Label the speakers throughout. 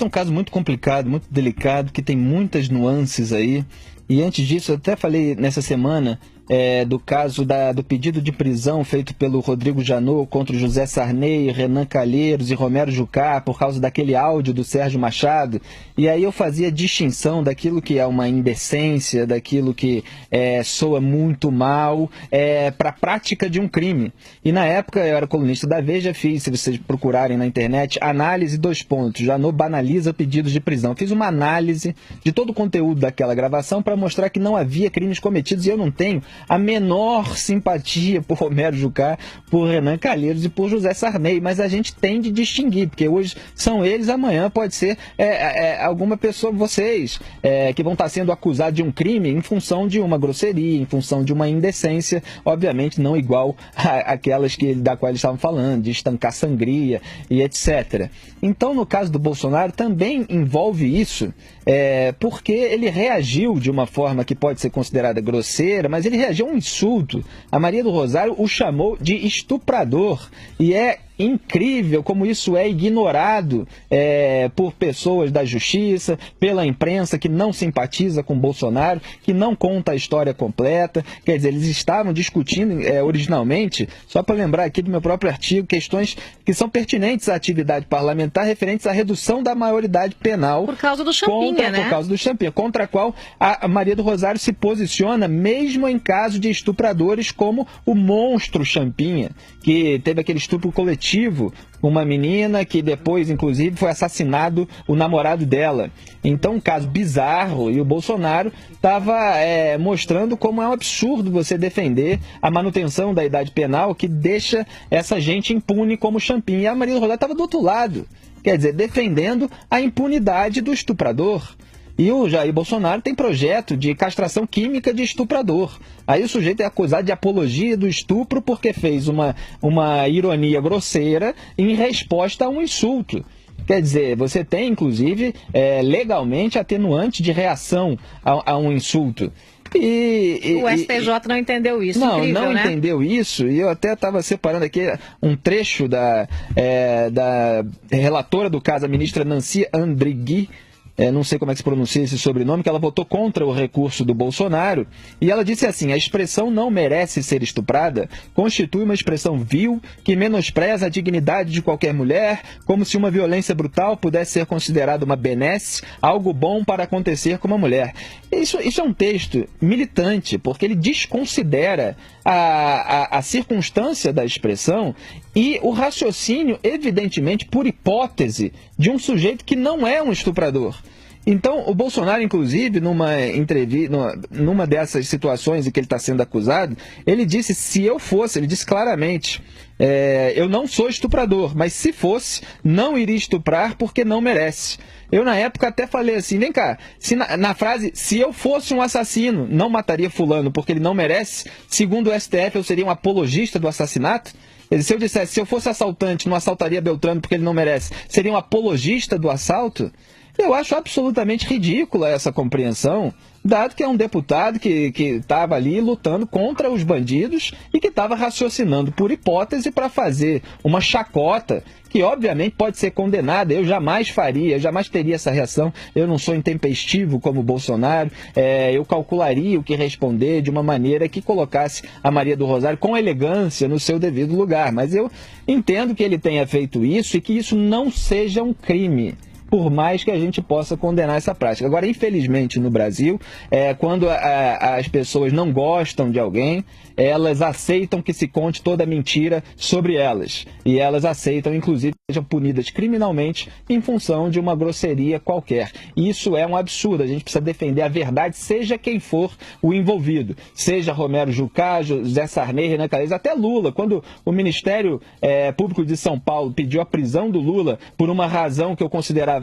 Speaker 1: esse é um caso muito complicado, muito delicado, que tem muitas nuances aí. E antes disso, eu até falei nessa semana do caso do pedido de prisão feito pelo Rodrigo Janot contra o José Sarney, Renan Calheiros e Romero Jucá por causa daquele áudio do Sérgio Machado. E aí eu fazia distinção daquilo que é uma indecência, daquilo que soa muito mal, para a prática de um crime. E na época eu era colunista da Veja, fiz, se vocês procurarem na internet, análise 2 pontos. Janot banaliza pedidos de prisão. Fiz uma análise de todo o conteúdo daquela gravação para mostrar que não havia crimes cometidos, e eu não tenho a menor simpatia por Romero Jucá, por Renan Calheiros e por José Sarney, mas a gente tem de distinguir, porque hoje são eles, amanhã pode ser alguma pessoa, vocês, que vão estar sendo acusados de um crime em função de uma grosseria, em função de uma indecência, obviamente não igual àquelas da qual eles estavam falando, de estancar sangria e etc. Então, no caso do Bolsonaro, também envolve isso, porque ele reagiu de uma forma que pode ser considerada grosseira, mas ele reagiu a um insulto. A Maria do Rosário o chamou de estuprador, e é incrível como isso é ignorado por pessoas da justiça, pela imprensa que não simpatiza com Bolsonaro, que não conta a história completa. Quer dizer, eles estavam discutindo originalmente, só para lembrar aqui do meu próprio artigo, questões que são pertinentes à atividade parlamentar, referentes à redução da maioridade penal.
Speaker 2: Por causa do Champinha, né?
Speaker 1: Por causa do Champinha, contra a qual a Maria do Rosário se posiciona, mesmo em caso de estupradores como o monstro Champinha, que teve aquele estupro coletivo com uma menina que depois, inclusive, foi assassinado o namorado dela. Então, um caso bizarro, e o Bolsonaro estava mostrando como é um absurdo você defender a manutenção da idade penal que deixa essa gente impune como Champinha. E a Maria do Rosário estava do outro lado, quer dizer, defendendo a impunidade do estuprador. E o Jair Bolsonaro tem projeto de castração química de estuprador. Aí o sujeito é acusado de apologia do estupro porque fez uma ironia grosseira em resposta a um insulto. Quer dizer, você tem, inclusive, legalmente atenuante de reação a um insulto.
Speaker 2: O STJ não entendeu isso. Incrível,
Speaker 1: não
Speaker 2: né?
Speaker 1: entendeu isso, e eu até estava separando aqui um trecho da relatora do caso, a ministra Nancy Andrighi, não sei como é que se pronuncia esse sobrenome, que ela votou contra o recurso do Bolsonaro, e ela disse assim: a expressão "não merece ser estuprada" constitui uma expressão vil que menospreza a dignidade de qualquer mulher, como se uma violência brutal pudesse ser considerada uma benesse, algo bom para acontecer com uma mulher. Isso é um texto militante, porque ele desconsidera a circunstância da expressão e o raciocínio, evidentemente, por hipótese, de um sujeito que não é um estuprador. Então, o Bolsonaro, inclusive, numa entrevista, numa dessas situações em que ele está sendo acusado, ele disse, ele disse claramente, eu não sou estuprador, mas se fosse, não iria estuprar porque não merece. Eu, na época, até falei assim, vem cá, na frase, se eu fosse um assassino, não mataria fulano porque ele não merece, segundo o STF, eu seria um apologista do assassinato? Se eu dissesse, se eu fosse assaltante, não assaltaria Beltrano porque ele não merece, seria um apologista do assalto? Eu acho absolutamente ridícula essa compreensão, dado que é um deputado que estava ali lutando contra os bandidos e que estava raciocinando por hipótese para fazer uma chacota que obviamente pode ser condenada. Eu jamais faria, eu jamais teria essa reação. Eu não sou intempestivo como o Bolsonaro, eu calcularia o que responder de uma maneira que colocasse a Maria do Rosário com elegância no seu devido lugar. Mas eu entendo que ele tenha feito isso e que isso não seja um crime, por mais que a gente possa condenar essa prática. Agora, infelizmente, no Brasil, quando as pessoas não gostam de alguém, elas aceitam que se conte toda a mentira sobre elas. E elas aceitam, inclusive, que sejam punidas criminalmente em função de uma grosseria qualquer. E isso é um absurdo. A gente precisa defender a verdade, seja quem for o envolvido. Seja Romero Jucá, José Sarney, Renan Calheiros, até Lula. Quando o Ministério Público de São Paulo pediu a prisão do Lula por uma razão que eu considerava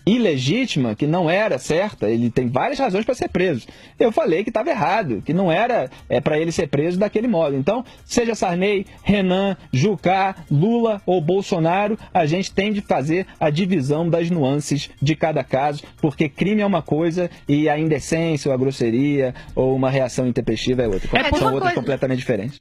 Speaker 1: ilegítima, que não era certa, ele tem várias razões para ser preso. Eu falei que estava errado, que não era para ele ser preso daquele modo. Então, seja Sarney, Renan, Jucá, Lula ou Bolsonaro, a gente tem de fazer a divisão das nuances de cada caso, porque crime é uma coisa e a indecência ou a grosseria ou uma reação intempestiva é outra. São outras completamente diferentes.